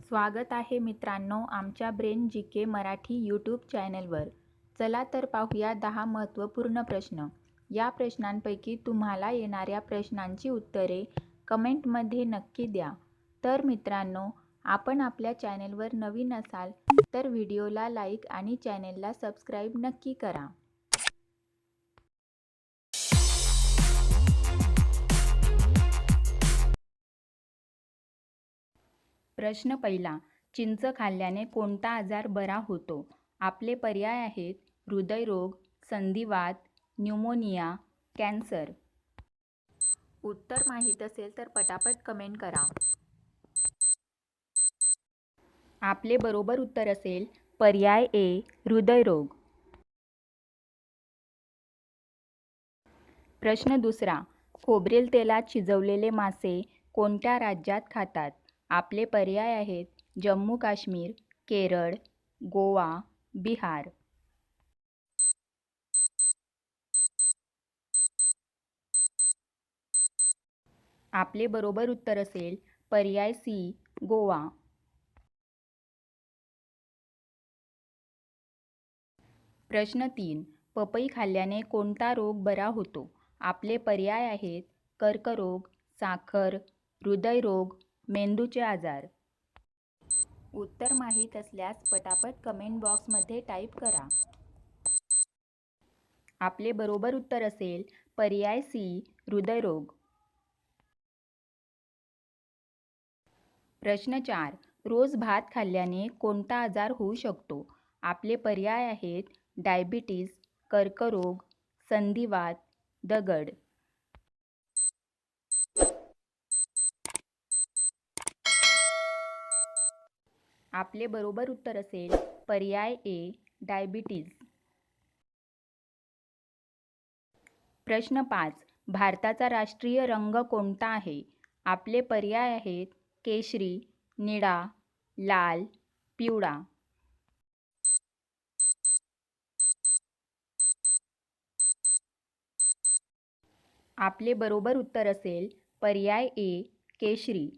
स्वागत आहे मित्रांनो आमच्या ब्रेन जी के मराठी यूट्यूब चॅनलवर. चला तर पाहूया 10 महत्त्वपूर्ण प्रश्न. या प्रश्नांपैकी तुम्हाला येणाऱ्या प्रश्नांची उत्तरे कमेंटमध्ये नक्की द्या. तर मित्रांनो, आपण आपल्या चॅनलवर नवीन असाल तर व्हिडिओला लाईक आणि चॅनलला सबस्क्राईब नक्की करा. प्रश्न पहिला. चिंच खाल्ल्याने कोणता आजार बरा होतो? आपले पर्याय आहेत हृदयरोग, संधिवात, न्यूमोनिया, कॅन्सर. उत्तर माहीत असेल तर पटापट कमेंट करा. आपले बरोबर उत्तर असेल पर्याय ए, हृदयरोग. प्रश्न दुसरा. खोबरेल तेलात शिजवलेले मासे कोणत्या राज्यात खातात? आपले पर्याय आहेत जम्मू काश्मीर, केरळ, गोवा, बिहार. आपले बरोबर उत्तर असेल पर्याय सी, गोवा. प्रश्न 3. पपई खाल्ल्याने कोणता रोग बरा होतो? आपले पर्याय आहेत कर्करोग, साखर, हृदयरोग, मेंदूचे आजार. उत्तर माहीत असल्यास पटापट कमेंट बॉक्समध्ये टाईप करा. आपले बरोबर उत्तर असेल पर्याय सी, हृदयरोग. प्रश्न 4. रोज भात खाल्ल्याने कोणता आजार होऊ शकतो? आपले पर्याय आहेत डायबिटीज, कर्करोग, संधिवात, दगड. आपले बरोबर उत्तर असेल पर्याय ए, डायबिटीज. प्रश्न 5. भारताचा राष्ट्रीय रंग कोणता आहे? आपले पर्याय आहेत केशरी, निळा, लाल, पिवळा. आपले बरोबर उत्तर असेल पर्याय ए, केशरी.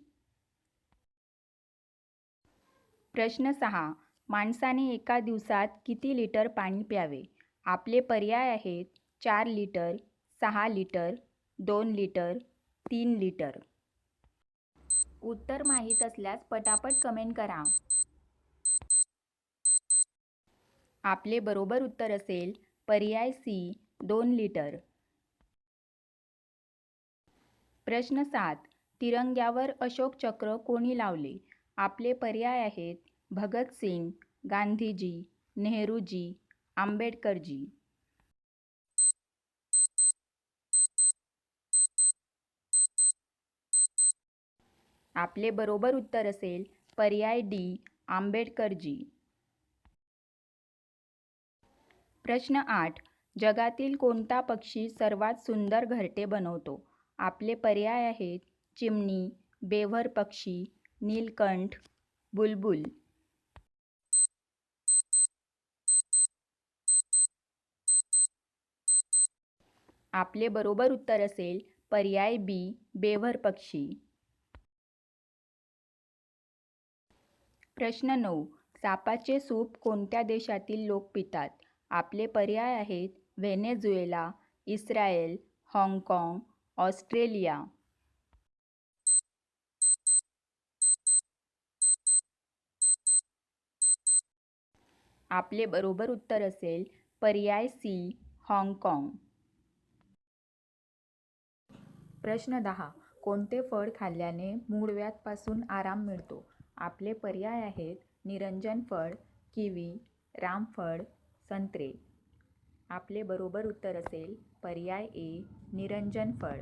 प्रश्न 6. माणसाने एका दिवसात किती लिटर पाणी प्यावे? आपले पर्याय आहेत 4 लिटर, 6 लिटर, 2 लिटर, 3 लिटर. उत्तर माहीत असल्यास पटापट कमेंट करा. आपले बरोबर उत्तर असेल पर्याय सी, 2 लिटर. प्रश्न 7. तिरंग्यावर अशोक चक्र कोणी लावले? आपले पर्याय आहेत भगतसिंग, गांधीजी, नेहरूजी, आंबेडकरजी. आपले बरोबर उत्तर असेल पर्याय डी, आंबेडकरजी. प्रश्न 8. जगातील कोणता पक्षी सर्वात सुंदर घरटे बनवतो? आपले पर्याय आहेत चिमणी, बेव्हर पक्षी, नीलकंठ, बुलबुल. आपले बरोबर उत्तर असेल पर्याय बी, बेव्हर पक्षी. प्रश्न 9. सापाचे सूप कोणत्या देशातील लोक पितात? आपले पर्याय आहेत व्हेनेझुएला, इस्रायल, हाँगकाँग, ऑस्ट्रेलिया. आपले बरोबर उत्तर असेल पर्याय सी, हाँगकाँग. प्रश्न 10. कोणते फळ खाल्ल्याने मूळव्याधापासून आराम मिळतो? आपले पर्याय आहेत निरंजन फळ, किवी, रामफळ, संत्रे. आपले बरोबर उत्तर असेल पर्याय ए, निरंजन फळ.